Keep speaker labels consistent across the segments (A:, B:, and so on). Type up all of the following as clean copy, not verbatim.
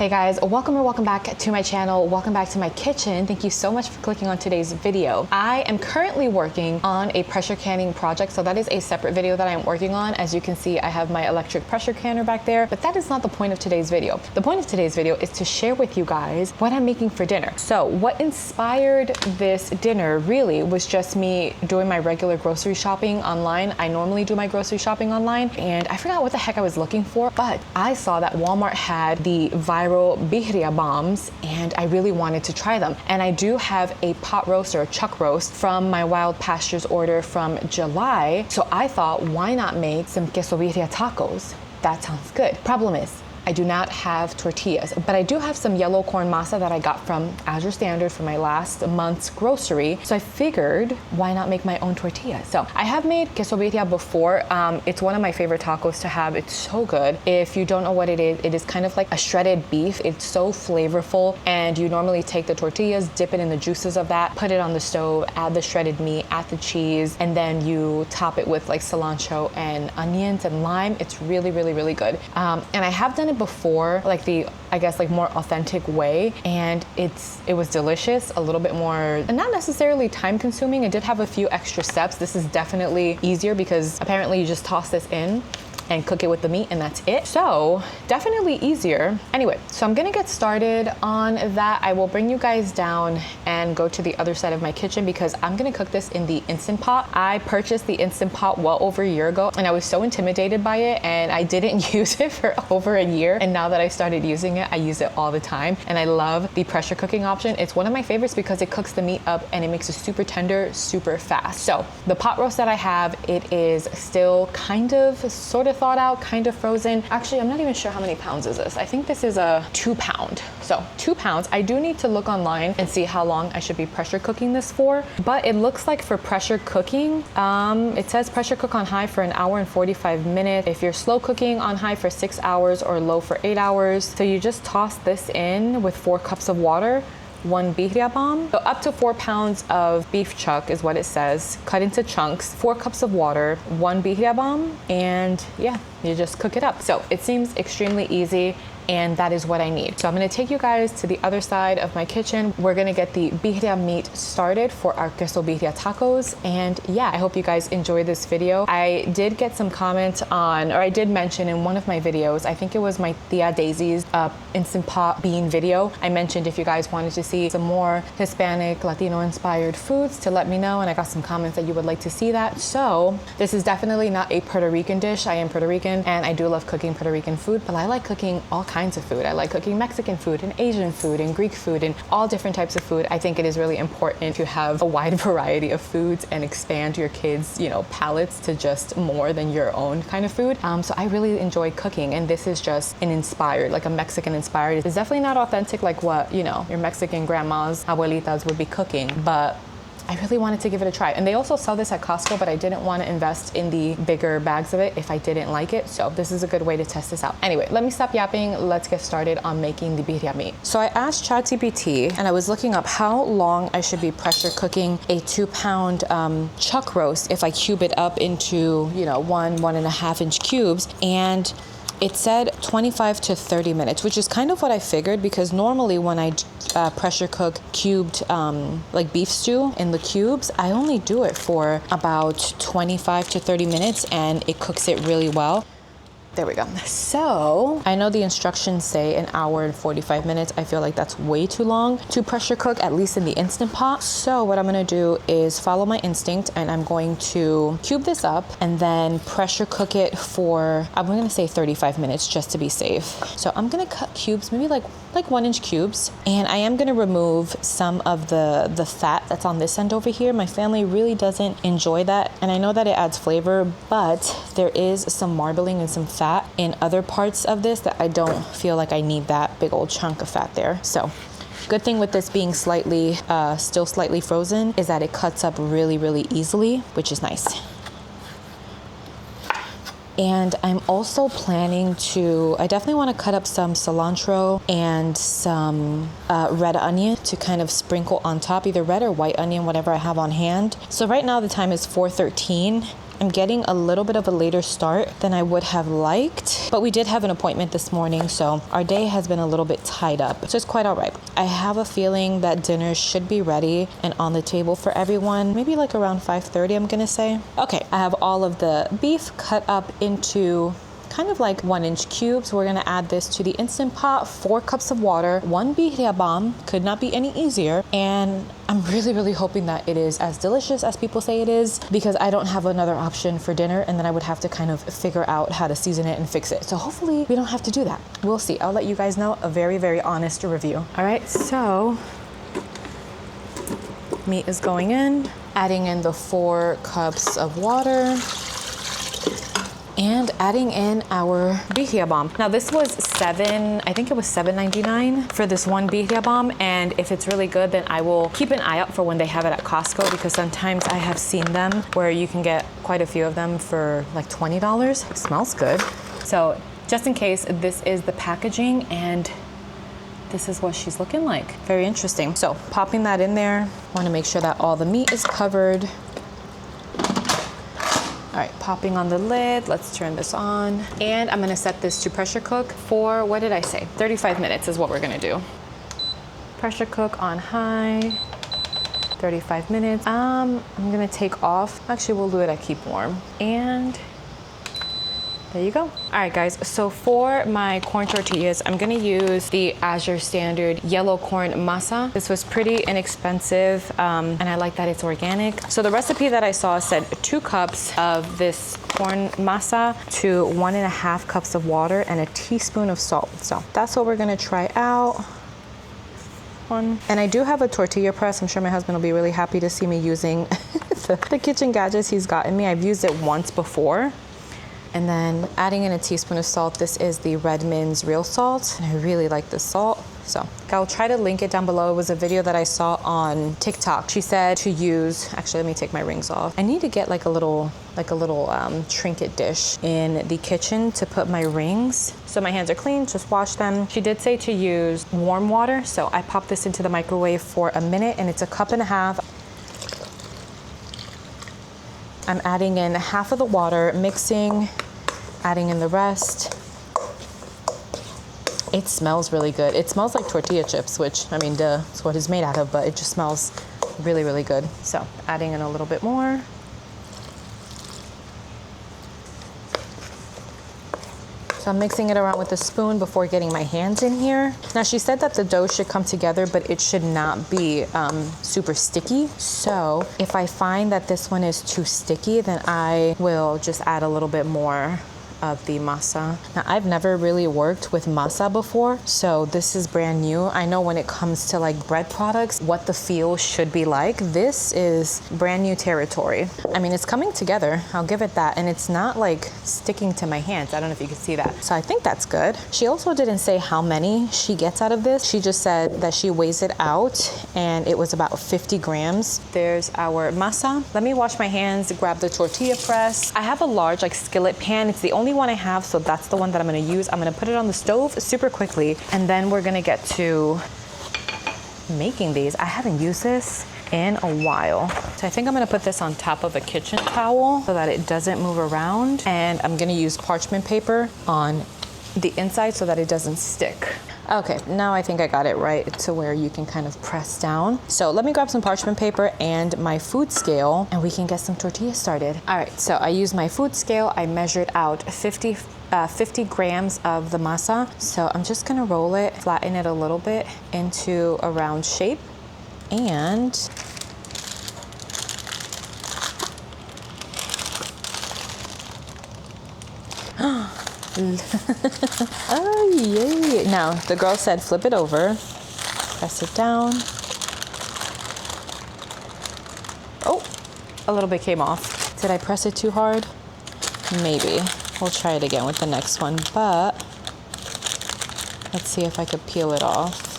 A: Hey guys, welcome or welcome back to my channel. Welcome back to my kitchen. Thank you so much for clicking on today's video. I am currently working on a pressure canning project, so that is a separate video that I'm working on. As you can see, I have my electric pressure canner back there, but that is not the point of today's video. The point of today's video is to share with you guys what I'm making for dinner. So what inspired this dinner really was just me doing my regular grocery shopping online. I normally do my grocery shopping online, and I forgot what the heck I was looking for, but I saw that Walmart had the viral Birria bombs, and I really wanted to try them. And I do have a pot roast or a chuck roast from my Wild Pastures order from July. So I thought, why not make some queso birria tacos? That sounds good. Problem is, I do not have tortillas, but I do have some yellow corn masa that I got from Azure Standard for my last month's grocery. So I figured, why not make my own tortillas? So I have made queso birria before. It's one of my favorite tacos to have. It's so good. If you don't know what it is kind of like a shredded beef. It's so flavorful, and you normally take the tortillas, dip it in the juices of that, put it on the stove, add the shredded meat, add the cheese, and then you top it with like cilantro and onions and lime. It's really, really, really good. And I have done it before, like the, I guess, like more authentic way, and it was delicious, a little bit more, and not necessarily time consuming. It did have a few extra steps. This is definitely easier because apparently you just toss this in and cook it with the meat, and that's it. So definitely easier. Anyway, so I'm gonna get started on that. I will bring you guys down and go to the other side of my kitchen because I'm gonna cook this in the Instant Pot. I purchased the Instant Pot well over a year ago, and I was so intimidated by it, and I didn't use it for over a year. And now that I started using it, I use it all the time. And I love the pressure cooking option. It's one of my favorites because it cooks the meat up and it makes it super tender, super fast. So the pot roast that I have, it is still kind of, sort of thawed out, kind of frozen. Actually, I'm not even sure how many pounds is this. I think this is a 2 pound. So 2 pounds. I do need to look online and see how long I should be pressure cooking this for. But it looks like for pressure cooking, it says pressure cook on high for 1 hour and 45 minutes. If you're slow cooking, on high for 6 hours or low for 8 hours. So you just toss this in with 4 cups of water, 1 birria bomb. So up to 4 pounds of beef chuck is what it says, cut into chunks, 4 cups of water, 1 birria bomb, and yeah, you just cook it up. So it seems extremely easy, and that is what I need. So I'm gonna take you guys to the other side of my kitchen. We're gonna get the birria meat started for our queso birria tacos. And yeah, I hope you guys enjoy this video. I did get some comments on, or I did mention in one of my videos, I think it was my Tia Daisy's Instant Pot bean video. I mentioned if you guys wanted to see some more Hispanic, Latino inspired foods to let me know, and I got some comments that you would like to see that. So this is definitely not a Puerto Rican dish. I am Puerto Rican and I do love cooking Puerto Rican food, but I like cooking all kinds of food. I like cooking Mexican food and Asian food and Greek food and all different types of food. I think it is really important to have a wide variety of foods and expand your kids', palates to just more than your own kind of food. So I really enjoy cooking, and this is just an inspired, like a Mexican inspired. It's definitely not authentic like what, your Mexican grandmas, abuelitas would be cooking, but I really wanted to give it a try. And they also sell this at Costco, but I didn't want to invest in the bigger bags of it if I didn't like it. So this is a good way to test this out. Anyway, let me stop yapping. Let's get started on making the birria meat. So I asked ChatGPT, and I was looking up how long I should be pressure cooking a 2 pound chuck roast if I cube it up into, 1.5 inch cubes. And it said 25 to 30 minutes, which is kind of what I figured, because normally when I pressure cook cubed like beef stew in the cubes, I only do it for about 25 to 30 minutes and it cooks it really well. There we go. So I know the instructions say 1 hour and 45 minutes. I feel like that's way too long to pressure cook, at least in the Instant Pot. So what I'm gonna do is follow my instinct, and I'm going to cube this up and then pressure cook it for, I'm gonna say 35 minutes just to be safe. So I'm gonna cut cubes, maybe like 1 inch cubes. And I am gonna remove some of the fat that's on this end over here. My family really doesn't enjoy that. And I know that it adds flavor, but there is some marbling and some fat in other parts of this that I don't feel like I need that big old chunk of fat there. So good thing with this being slightly, still slightly frozen, is that it cuts up really, really easily, which is nice. And I'm also planning to, I definitely want to cut up some cilantro and some red onion to kind of sprinkle on top, either red or white onion, whatever I have on hand. So right now the time is 4:13. I'm getting a little bit of a later start than I would have liked, but we did have an appointment this morning, so our day has been a little bit tied up, so it's quite all right. I have a feeling that dinner should be ready and on the table for everyone, maybe like around 5:30, I'm gonna say. Okay, I have all of the beef cut up into kind of like 1-inch cubes. We're gonna add this to the Instant Pot, 4 cups of water, 1 birria bomb, could not be any easier. And I'm really hoping that it is as delicious as people say it is, because I don't have another option for dinner, and then I would have to kind of figure out how to season it and fix it. So hopefully we don't have to do that. We'll see. I'll let you guys know, a very honest review. All right, so meat is going in, adding in the 4 cups of water, and adding in our birria bomb. Now this was I think it was $7.99 for this 1 birria bomb, and if it's really good, then I will keep an eye out for when they have it at Costco, because sometimes I have seen them where you can get quite a few of them for like $20. It smells good. So just in case, this is the packaging, and this is what she's looking like. Very interesting. So popping that in there, want to make sure that all the meat is covered. All right, popping on the lid, let's turn this on. And I'm gonna set this to pressure cook for, what did I say? 35 minutes is what we're gonna do. Pressure cook on high, 35 minutes. I'm gonna take off. Actually, we'll do it at keep warm. And there you go. All right, guys, so for my corn tortillas, I'm gonna use the Azure Standard yellow corn masa. This was pretty inexpensive, and I like that it's organic. So the recipe that I saw said 2 cups of this corn masa to 1.5 cups of water and a teaspoon of salt. So that's what we're gonna try out. And I do have a tortilla press. I'm sure my husband will be really happy to see me using the kitchen gadgets he's gotten me. I've used it once before. And then adding in a teaspoon of salt. This is the Redmond's real salt, and I really like this salt. So I'll try to link it down below. It was a video that I saw on TikTok. She said to use, actually, let me take my rings off. I need to get like a little trinket dish in the kitchen to put my rings. So my hands are clean, just wash them. She did say to use warm water. So I popped this into the microwave for a minute, and it's 1.5 cups. I'm adding in half of the water, mixing, adding in the rest. It smells really good. It smells like tortilla chips, which, I mean, duh, it's what it's made out of, but it just smells really good. So adding in a little bit more. So I'm mixing it around with a spoon before getting my hands in here. Now she said that the dough should come together, but it should not be super sticky. So if I find that this one is too sticky, then I will just add a little bit more of the masa. Now I've never really worked with masa before, so this is brand new. I know when it comes to like bread products, what the feel should be like. This is brand new territory. I mean, it's coming together, I'll give it that, and it's not like sticking to my hands. I don't know if you can see that. So I think that's good. She also didn't say how many she gets out of this. She just said that she weighs it out, and it was about 50 grams. There's our masa. Let me wash my hands, grab the tortilla press. I have a large like skillet pan. It's the only one I have, so that's the one that I'm gonna use. I'm gonna put it on the stove super quickly, and then we're gonna get to making these. I haven't used this in a while. So I think I'm gonna put this on top of a kitchen towel so that it doesn't move around, and I'm gonna use parchment paper on the inside so that it doesn't stick. Okay, now I think I got it right to where you can kind of press down. So let me grab some parchment paper and my food scale, and we can get some tortillas started. All right, so I used my food scale. I measured out 50 grams of the masa. So I'm just gonna roll it, flatten it a little bit into a round shape, and oh yay. Now the girl said flip it over, press it down. Oh, a little bit came off. Did I press it too hard? Maybe. We'll try it again with the next one, but let's see if I could peel it off.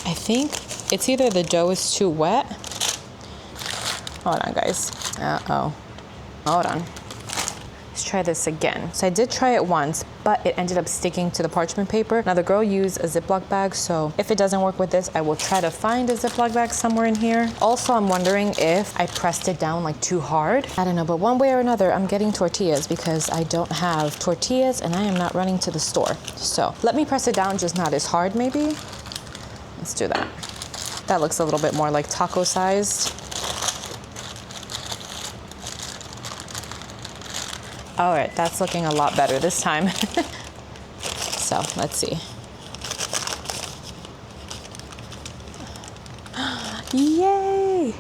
A: I think it's either the dough is too wet. Hold on, guys. Uh-oh. Hold on. Let's try this again. So I did try it once, but it ended up sticking to the parchment paper. Now the girl used a Ziploc bag, so if it doesn't work with this, I will try to find a Ziploc bag somewhere in here. Also, I'm wondering if I pressed it down like too hard. I don't know, but one way or another, I'm getting tortillas because I don't have tortillas and I am not running to the store. So let me press it down, just not as hard maybe. Let's do that. That looks a little bit more like taco sized. All right, that's looking a lot better this time. So let's see. Yay!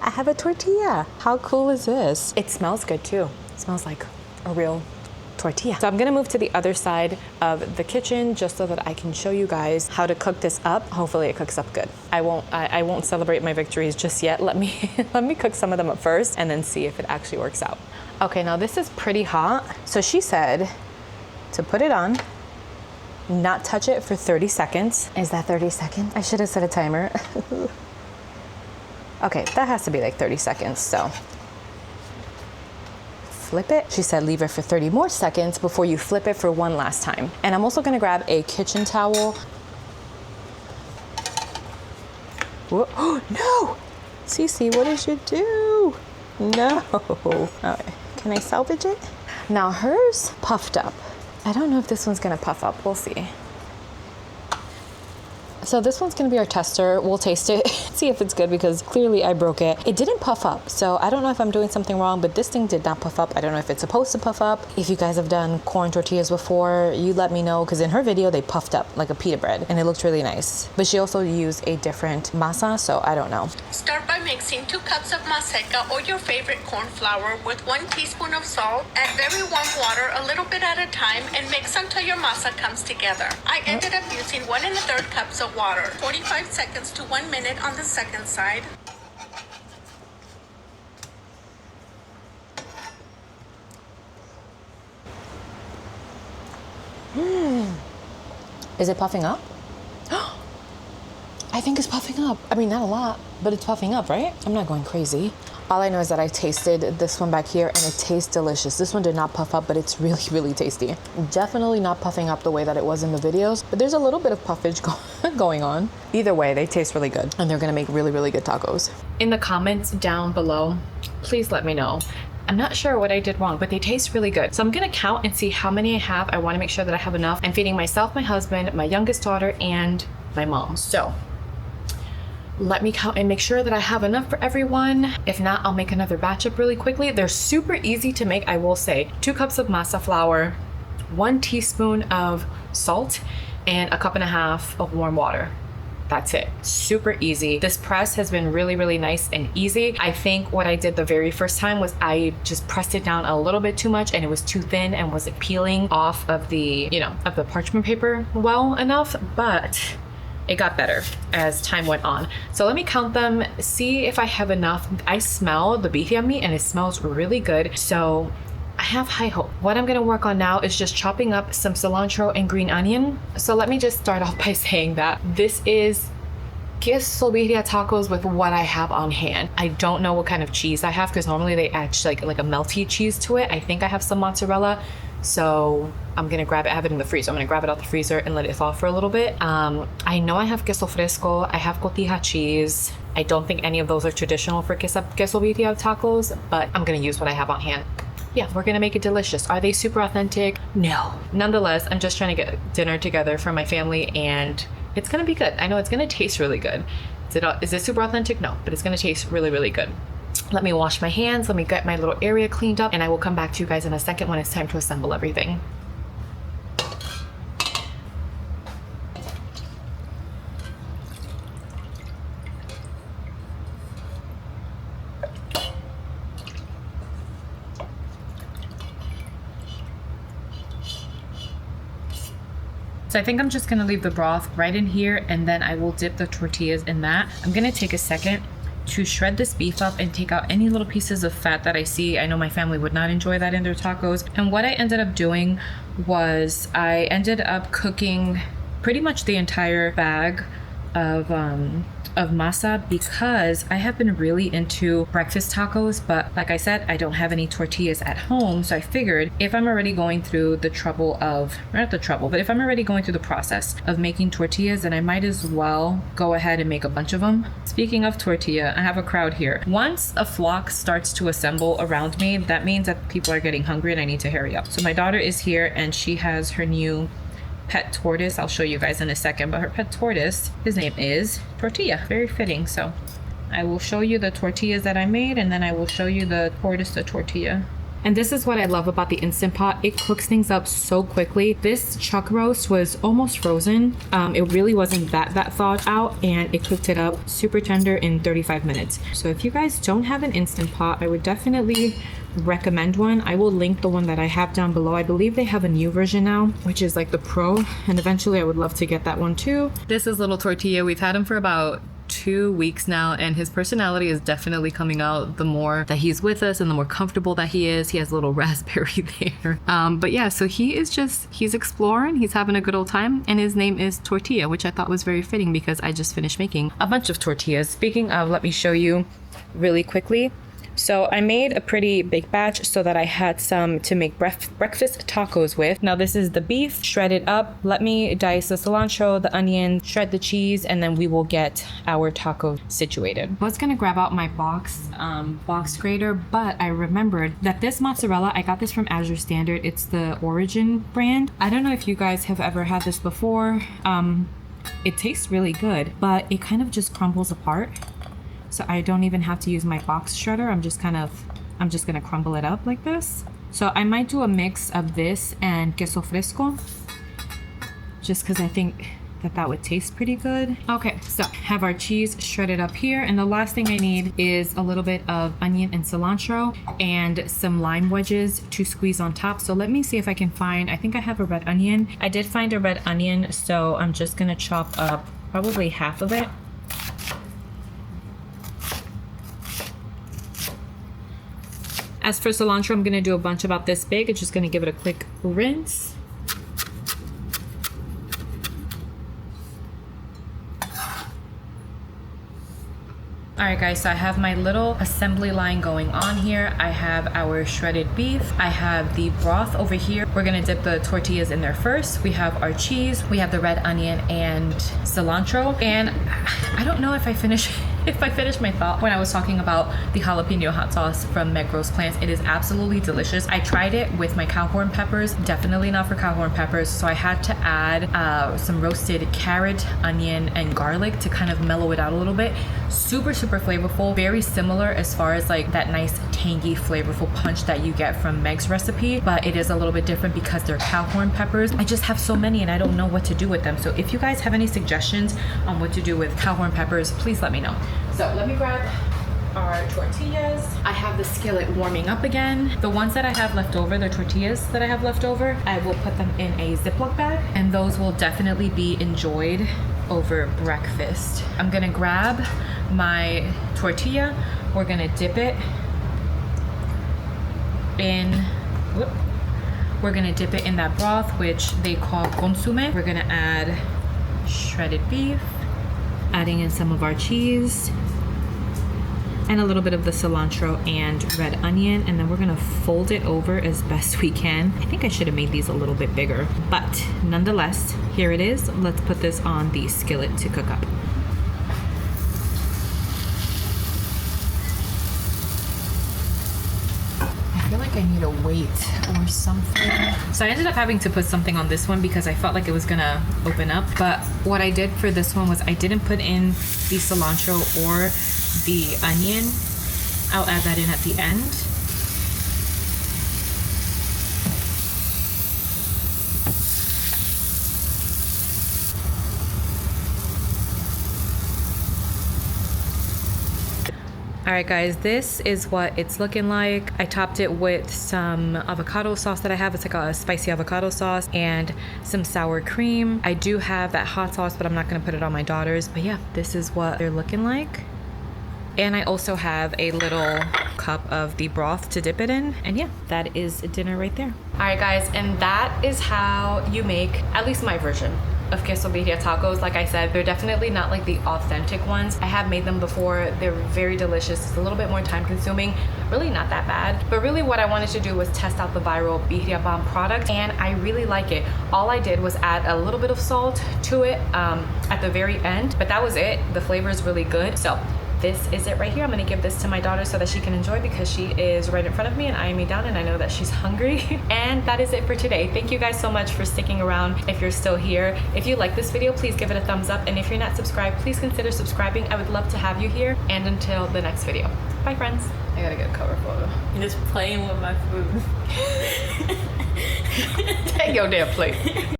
A: I have a tortilla. How cool is this? It smells good too. It smells like a real tortilla. So I'm gonna move to the other side of the kitchen just so that I can show you guys how to cook this up. Hopefully it cooks up good. I won't celebrate my victories just yet. Let me cook some of them up first and then see if it actually works out. Okay, now this is pretty hot. So she said to put it on, not touch it for 30 seconds. Is that 30 seconds? I should have set a timer. Okay, that has to be like 30 seconds, so. Flip it. She said leave it for 30 more seconds before you flip it for one last time. And I'm also gonna grab a kitchen towel. Whoa. Oh, no! Cece, what did you do? No. Okay. Can I salvage it? Now hers puffed up. I don't know if this one's gonna puff up. We'll see. So this one's gonna be our tester. We'll taste it, see if it's good because clearly I broke it. It didn't puff up, so I don't know if I'm doing something wrong, but this thing did not puff up. I don't know if it's supposed to puff up. If you guys have done corn tortillas before, you let me know because in her video they puffed up like a pita bread and it looked really nice. But she also used a different masa, so I don't know.
B: Start by mixing 2 cups of maseca or your favorite corn flour with 1 teaspoon of salt. Add very warm water a little bit at a time and mix until your masa comes together. I ended up using 1 1/3 cups of water. 45 seconds to 1 minute on the second side.
A: Is it puffing up? I think it's puffing up. I mean, not a lot, but it's puffing up, right? I'm not going crazy. All I know is that I tasted this one back here and it tastes delicious. This one did not puff up, but it's really, really tasty. Definitely not puffing up the way that it was in the videos, but there's a little bit of puffage going on. Either way, they taste really good and they're gonna make really, really good tacos. In the comments down below, please let me know. I'm not sure what I did wrong, but they taste really good. So I'm gonna count and see how many I have. I wanna make sure that I have enough. I'm feeding myself, my husband, my youngest daughter, and my mom. So let me count and make sure that I have enough for everyone. If not, I'll make another batch up really quickly. They're super easy to make, I will say. 2 cups of masa flour, 1 teaspoon of salt, and 1.5 cups of warm water. That's it. Super easy. This press has been really, really nice and easy. I think what I did the very first time was I just pressed it down a little bit too much and it was too thin and wasn't peeling off of the, of the parchment paper well enough, but it got better as time went on. So let me count them, see if I have enough. I smell the birria meat and it smells really good. So I have high hope. What I'm gonna work on now is just chopping up some cilantro and green onion. So let me just start off by saying that this is queso birria tacos with what I have on hand. I don't know what kind of cheese I have because normally they add like a melty cheese to it. I think I have some mozzarella. So I'm gonna grab it, I have it in the freezer. I'm gonna grab it out the freezer and let it thaw for a little bit. I know I have queso fresco, I have cotija cheese. I don't think any of those are traditional for queso birria tacos, but I'm gonna use what I have on hand. Yeah, we're gonna make it delicious. Are they super authentic? No. Nonetheless, I'm just trying to get dinner together for my family and it's gonna be good. I know it's gonna taste really good. Is it super authentic? No, but it's gonna taste really, really good. Let me wash my hands, let me get my little area cleaned up, and I will come back to you guys in a second when it's time to assemble everything. So I think I'm just gonna leave the broth right in here and then I will dip the tortillas in that. I'm gonna take a second to shred this beef up and take out any little pieces of fat that I see. I know my family would not enjoy that in their tacos. And what I ended up doing was I ended up cooking pretty much the entire bag of masa because I have been really into breakfast tacos, but like I said, I don't have any tortillas at home. So I figured if I'm already going through the trouble of, not the trouble, but if I'm already going through the process of making tortillas, then I might as well go ahead and make a bunch of them. Speaking of tortilla, I have a crowd here. Once a flock starts to assemble around me, that means that people are getting hungry and I need to hurry up. So my daughter is here and she has her new pet tortoise. I'll show you guys in a second, but her pet tortoise, his name is Tortilla. Very fitting. So I will show you the tortillas that I made and then I will show you the tortoise, the tortilla. And this is what I love about the Instant Pot. It cooks things up so quickly. This chuck roast was almost frozen. It really wasn't that thawed out and it cooked it up super tender in 35 minutes. So if you guys don't have an Instant Pot, I would definitely recommend one. I will link the one that I have down below. I believe they have a new version now, which is like the Pro, and eventually I would love to get that one too. This is little Tortilla. We've had him for about 2 weeks now and his personality is definitely coming out the more that he's with us and the more comfortable that he is. He has a little raspberry there. But yeah, so he's exploring, he's having a good old time, and his name is Tortilla, which I thought was very fitting because I just finished making a bunch of tortillas. Speaking of, let me show you really quickly. So I made a pretty big batch so that I had some to make breakfast tacos with. Now this is the beef shredded up. Let me dice the cilantro, the onion, shred the cheese, and then we will get our taco situated. I was gonna grab out my box grater, but I remembered that this mozzarella, I got this from Azure Standard. It's the Origin brand. I don't know if you guys have ever had this before. It tastes really good, but it kind of just crumbles apart. So I don't even have to use my box shredder. I'm just gonna crumble it up like this. So I might do a mix of this and queso fresco, just because I think that would taste pretty good. Okay, so have our cheese shredded up here. And the last thing I need is a little bit of onion and cilantro and some lime wedges to squeeze on top. So let me see if I can find, I think I have a red onion. I did find a red onion, so I'm just gonna chop up probably half of it. As for cilantro, I'm gonna do a bunch about this big. It's just gonna give it a quick rinse. All right guys, so I have my little assembly line going on here. I have our shredded beef. I have the broth over here. We're gonna dip the tortillas in there first. We have our cheese. We have the red onion and cilantro. And I don't know if I finished my thought when I was talking about the jalapeno hot sauce from Meg Rose Plants. It is absolutely delicious. I tried it with my cowhorn peppers, definitely not for cowhorn peppers. So I had to add some roasted carrot, onion, and garlic to kind of mellow it out a little bit. Super flavorful, very similar as far as like that nice tangy flavorful punch that you get from Meg's recipe, but it is a little bit different because they're cowhorn peppers. I just have so many and I don't know what to do with them. So if you guys have any suggestions on what to do with cowhorn peppers, please let me know. So let me grab our tortillas. I have the skillet warming up again. The ones that I have left over, the tortillas that I have left over, I will put them in a Ziploc bag and those will definitely be enjoyed over breakfast. I'm gonna grab my tortilla. We're gonna dip it in, we're gonna dip it in that broth, which they call consomme. We're gonna add shredded beef, adding in some of our cheese, and a little bit of the cilantro and red onion, and then we're gonna fold it over as best we can. I think I should have made these a little bit bigger, but nonetheless, here it is. Let's put this on the skillet to cook up. I feel like I need a weight or something. So I ended up having to put something on this one because I felt like it was gonna open up, but what I did for this one was I didn't put in the cilantro or the onion. I'll add that in at the end. All right guys, this is what it's looking like. I topped it with some avocado sauce that I have. It's like a spicy avocado sauce and some sour cream. I do have that hot sauce, but I'm not gonna put it on my daughters. But yeah, this is what they're looking like. And I also have a little cup of the broth to dip it in. And yeah, that is dinner right there. All right guys, and that is how you make, at least my version, of queso birria tacos. Like I said, they're definitely not like the authentic ones. I have made them before. They're very delicious. It's a little bit more time consuming, really not that bad. But really what I wanted to do was test out the viral birria bomb product, and I really like it. All I did was add a little bit of salt to it at the very end, but that was it. The flavor is really good. So this is it right here. I'm gonna give this to my daughter so that she can enjoy, because she is right in front of me and eyeing me down, and I know that she's hungry. And that is it for today. Thank you guys so much for sticking around. If you're still here, if you like this video, please give it a thumbs up. And if you're not subscribed, please consider subscribing. I would love to have you here. And until the next video, bye friends. I gotta get a cover photo.
C: You're just playing with my food.
A: Take your damn plate.